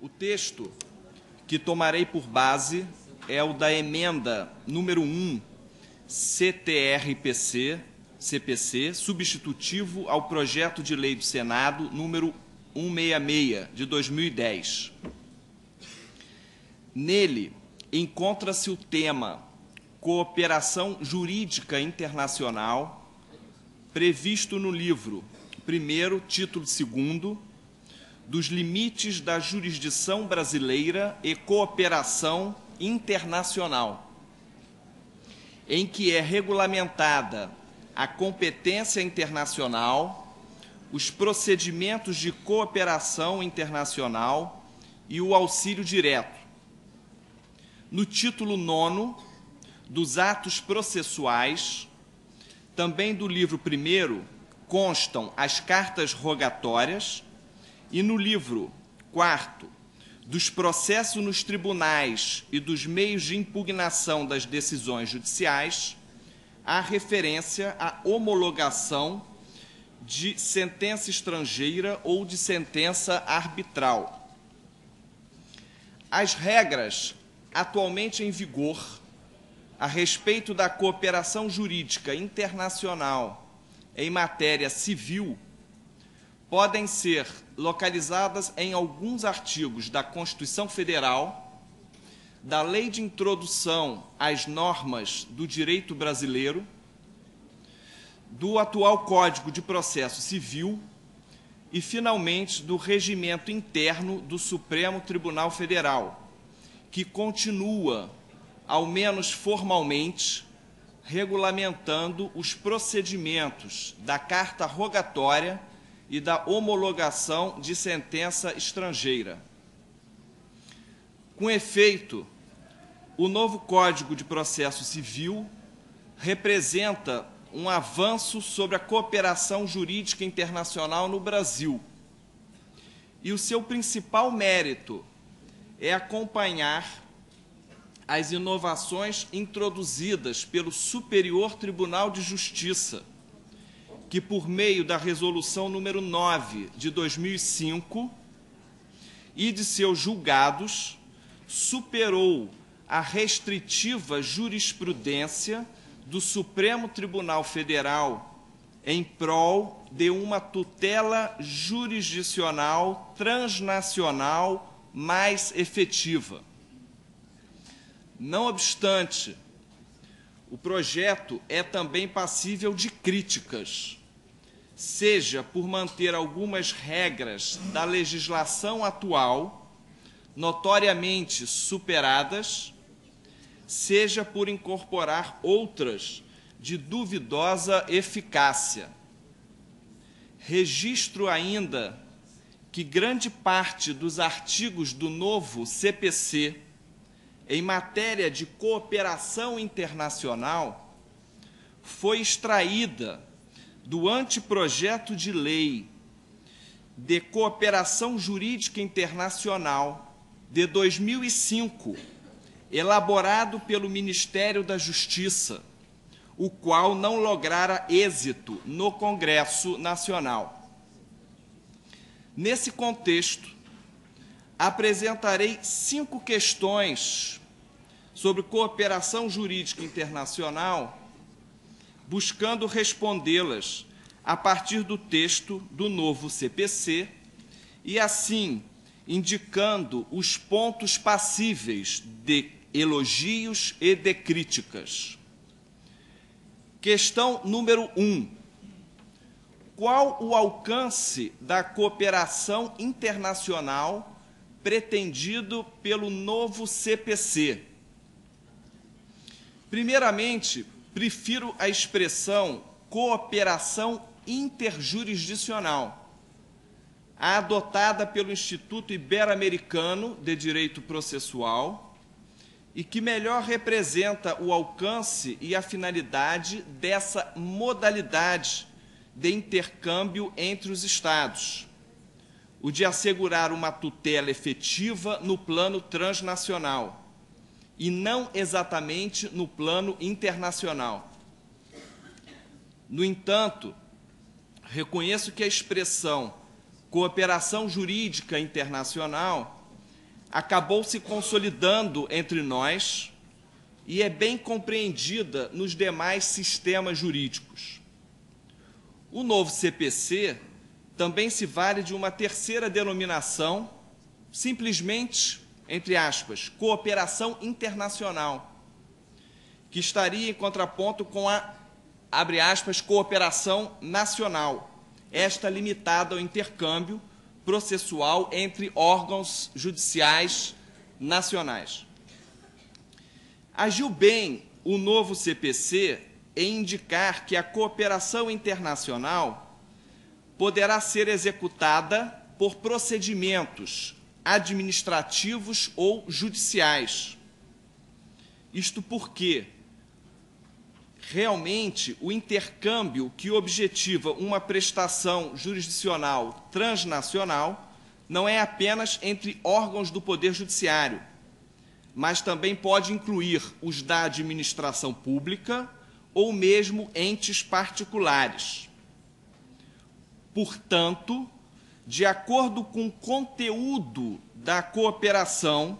O texto que tomarei por base é o da emenda número 1, CTR-CPC, substitutivo ao projeto de lei do Senado número 166, de 2010. Nele, encontra-se o tema Cooperação Jurídica Internacional, previsto no livro 1º, título 2º, dos limites da jurisdição brasileira e cooperação internacional, em que é regulamentada a competência internacional, os procedimentos de cooperação internacional e o auxílio direto. No título 9 dos atos processuais, também do livro 1º, constam as cartas rogatórias, e no livro 4º, dos processos nos tribunais e dos meios de impugnação das decisões judiciais, há referência à homologação de sentença estrangeira ou de sentença arbitral. As regras atualmente em vigor a respeito da cooperação jurídica internacional em matéria civil podem ser localizadas em alguns artigos da Constituição Federal, da Lei de Introdução às Normas do Direito Brasileiro, do atual Código de Processo Civil e, finalmente, do Regimento Interno do Supremo Tribunal Federal, que continua, ao menos formalmente, regulamentando os procedimentos da carta rogatória e da homologação de sentença estrangeira. Com efeito, o novo Código de Processo Civil representa um avanço sobre a cooperação jurídica internacional no Brasil. E o seu principal mérito é acompanhar as inovações introduzidas pelo Superior Tribunal de Justiça, que, por meio da Resolução número 9, de 2005, e de seus julgados, superou a restritiva jurisprudência do Supremo Tribunal Federal em prol de uma tutela jurisdicional transnacional mais efetiva. Não obstante, o projeto é também passível de críticas, seja por manter algumas regras da legislação atual, notoriamente superadas, seja por incorporar outras de duvidosa eficácia. Registro ainda que grande parte dos artigos do novo CPC, em matéria de cooperação internacional, foi extraída do anteprojeto de lei de cooperação jurídica internacional de 2005, elaborado pelo Ministério da Justiça, o qual não lograra êxito no Congresso Nacional. Nesse contexto, apresentarei 5 questões sobre cooperação jurídica internacional, buscando respondê-las a partir do texto do novo CPC e, assim, indicando os pontos passíveis de elogios e de críticas. Questão número 1. Qual o alcance da cooperação internacional pretendido pelo novo CPC? Primeiramente, prefiro a expressão cooperação interjurisdicional, adotada pelo Instituto Ibero-Americano de Direito Processual e que melhor representa o alcance e a finalidade dessa modalidade de intercâmbio entre os Estados, o de assegurar uma tutela efetiva no plano transnacional e não exatamente no plano internacional. No entanto, reconheço que a expressão cooperação jurídica internacional acabou se consolidando entre nós e é bem compreendida nos demais sistemas jurídicos. O novo CPC também se vale de uma terceira denominação, simplesmente, entre aspas, cooperação internacional, que estaria em contraponto com a, abre aspas, cooperação nacional, esta limitada ao intercâmbio processual entre órgãos judiciais nacionais. Agiu bem o novo CPC em indicar que a cooperação internacional poderá ser executada por procedimentos administrativos ou judiciais. Isto porque, realmente, o intercâmbio que objetiva uma prestação jurisdicional transnacional não é apenas entre órgãos do Poder Judiciário, mas também pode incluir os da administração pública ou mesmo entes particulares. Portanto, de acordo com o conteúdo da cooperação,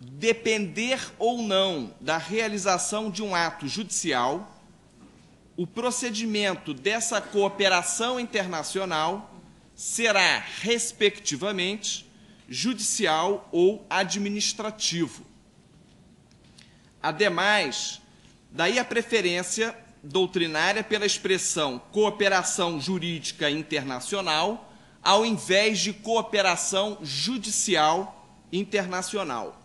depender ou não da realização de um ato judicial, o procedimento dessa cooperação internacional será, respectivamente, judicial ou administrativo. Ademais, daí a preferência doutrinária pela expressão cooperação jurídica internacional ao invés de cooperação judicial internacional.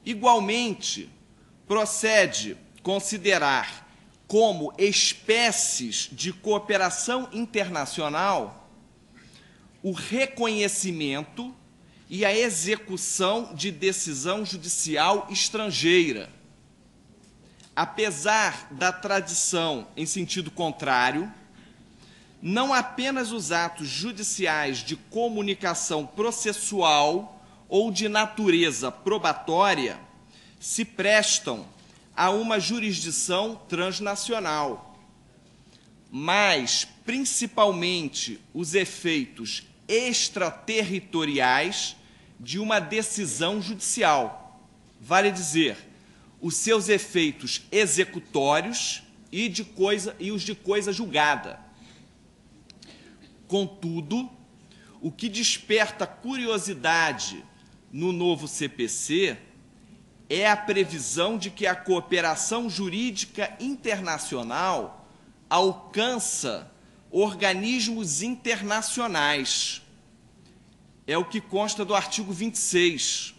Igualmente, procede considerar como espécies de cooperação internacional o reconhecimento e a execução de decisão judicial estrangeira. Apesar da tradição em sentido contrário, não apenas os atos judiciais de comunicação processual ou de natureza probatória se prestam a uma jurisdição transnacional, mas, principalmente, os efeitos extraterritoriais de uma decisão judicial, vale dizer, os seus efeitos executórios e os de coisa julgada. Contudo, o que desperta curiosidade no novo CPC é a previsão de que a cooperação jurídica internacional alcança organismos internacionais. É o que consta do artigo 26.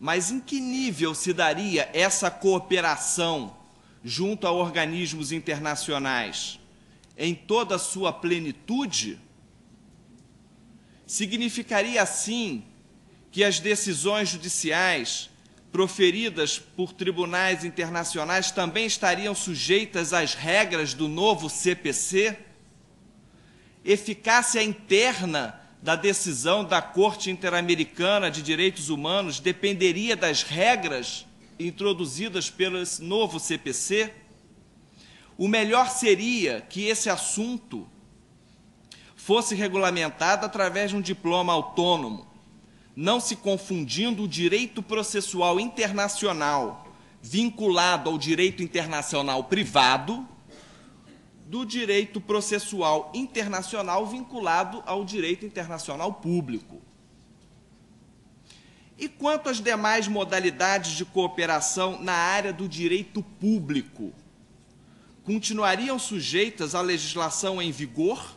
Mas em que nível se daria essa cooperação junto a organismos internacionais? Em toda a sua plenitude? Significaria, assim, que as decisões judiciais proferidas por tribunais internacionais também estariam sujeitas às regras do novo CPC? Eficácia interna da decisão da Corte Interamericana de Direitos Humanos dependeria das regras introduzidas pelo novo CPC? O melhor seria que esse assunto fosse regulamentado através de um diploma autônomo, não se confundindo o direito processual internacional vinculado ao direito internacional privado do direito processual internacional vinculado ao direito internacional público. E quanto às demais modalidades de cooperação na área do direito público, continuariam sujeitas à legislação em vigor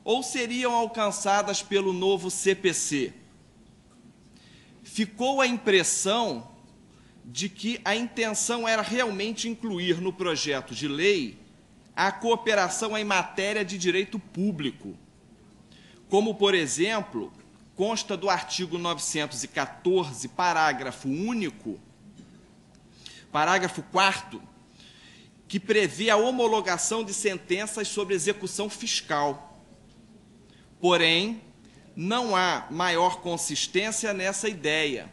ou seriam alcançadas pelo novo CPC? Ficou a impressão de que a intenção era realmente incluir no projeto de lei a cooperação em matéria de direito público, como, por exemplo, consta do artigo 914, parágrafo único, parágrafo 4º, que prevê a homologação de sentenças sobre execução fiscal. Porém, não há maior consistência nessa ideia,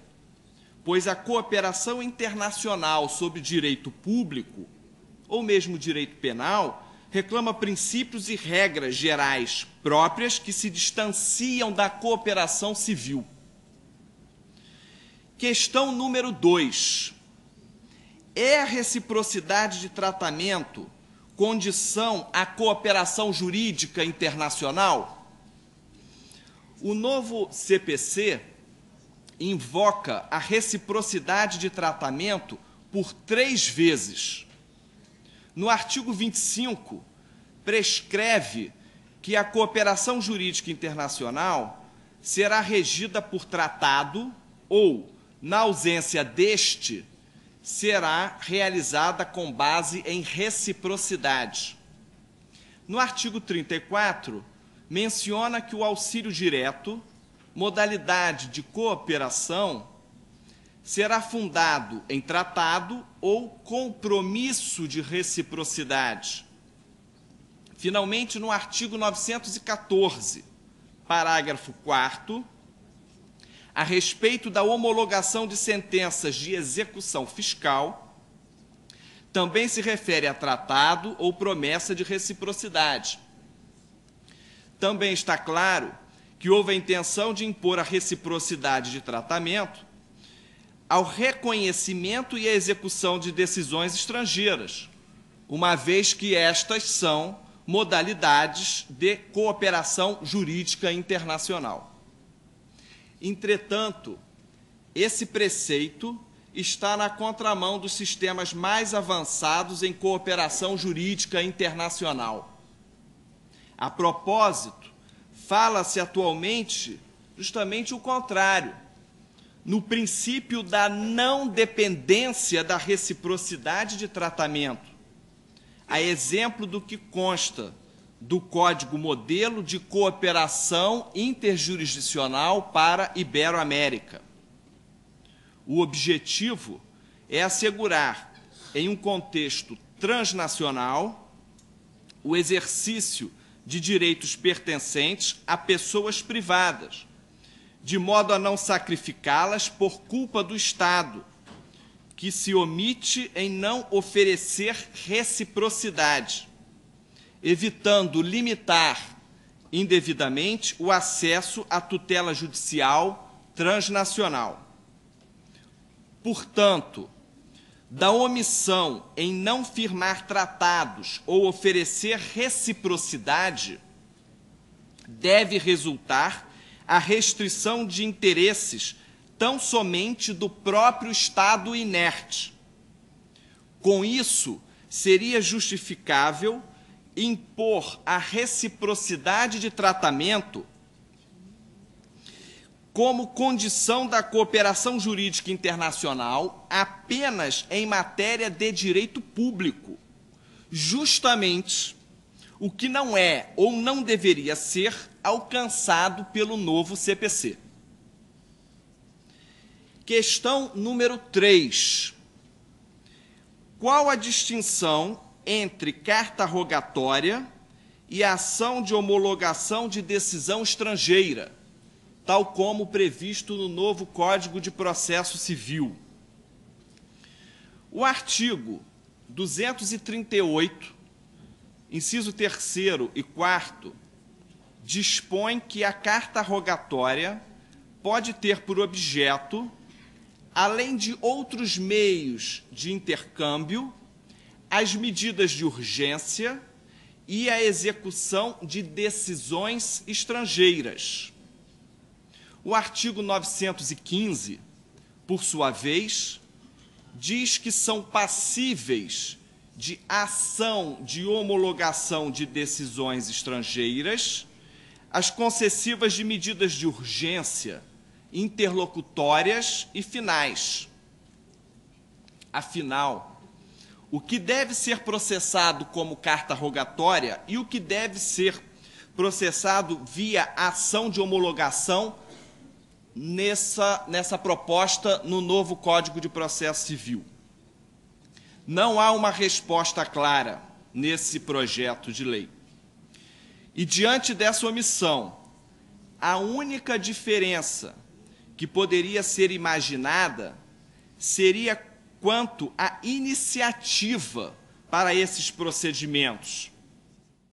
pois a cooperação internacional sobre direito público, ou mesmo direito penal, reclama princípios e regras gerais próprias que se distanciam da cooperação civil. Questão número 2. É a reciprocidade de tratamento condição à cooperação jurídica internacional? O novo CPC invoca a reciprocidade de tratamento por 3 vezes. No artigo 25, prescreve que a cooperação jurídica internacional será regida por tratado ou, na ausência deste, será realizada com base em reciprocidade. No artigo 34, menciona que o auxílio direto, modalidade de cooperação, será fundado em tratado ou compromisso de reciprocidade. Finalmente, no artigo 914, parágrafo 4º, a respeito da homologação de sentenças de execução fiscal, também se refere a tratado ou promessa de reciprocidade. Também está claro que houve a intenção de impor a reciprocidade de tratamento ao reconhecimento e à execução de decisões estrangeiras, uma vez que estas são modalidades de cooperação jurídica internacional. Entretanto, esse preceito está na contramão dos sistemas mais avançados em cooperação jurídica internacional. A propósito, fala-se atualmente justamente o contrário, no princípio da não dependência da reciprocidade de tratamento, a exemplo do que consta do Código Modelo de Cooperação Interjurisdicional para Ibero-América. O objetivo é assegurar, em um contexto transnacional, o exercício de direitos pertencentes a pessoas privadas, de modo a não sacrificá-las por culpa do Estado, que se omite em não oferecer reciprocidade, evitando limitar indevidamente o acesso à tutela judicial transnacional. Portanto, da omissão em não firmar tratados ou oferecer reciprocidade, deve resultar a restrição de interesses tão somente do próprio Estado inerte. Com isso, seria justificável impor a reciprocidade de tratamento como condição da cooperação jurídica internacional apenas em matéria de direito público, justamente o que não é ou não deveria ser alcançado pelo novo CPC. Questão número 3. Qual a distinção entre carta rogatória e ação de homologação de decisão estrangeira, tal como previsto no novo Código de Processo Civil? O artigo 238, inciso 3º e 4º, dispõe que a carta rogatória pode ter por objeto, além de outros meios de intercâmbio, as medidas de urgência e a execução de decisões estrangeiras. O artigo 915, por sua vez, diz que são passíveis de ação de homologação de decisões estrangeiras as concessivas de medidas de urgência, interlocutórias e finais. Afinal, o que deve ser processado como carta rogatória e o que deve ser processado via ação de homologação nessa proposta no novo Código de Processo Civil? Não há uma resposta clara nesse projeto de lei. E, diante dessa omissão, a única diferença que poderia ser imaginada seria quanto à iniciativa para esses procedimentos.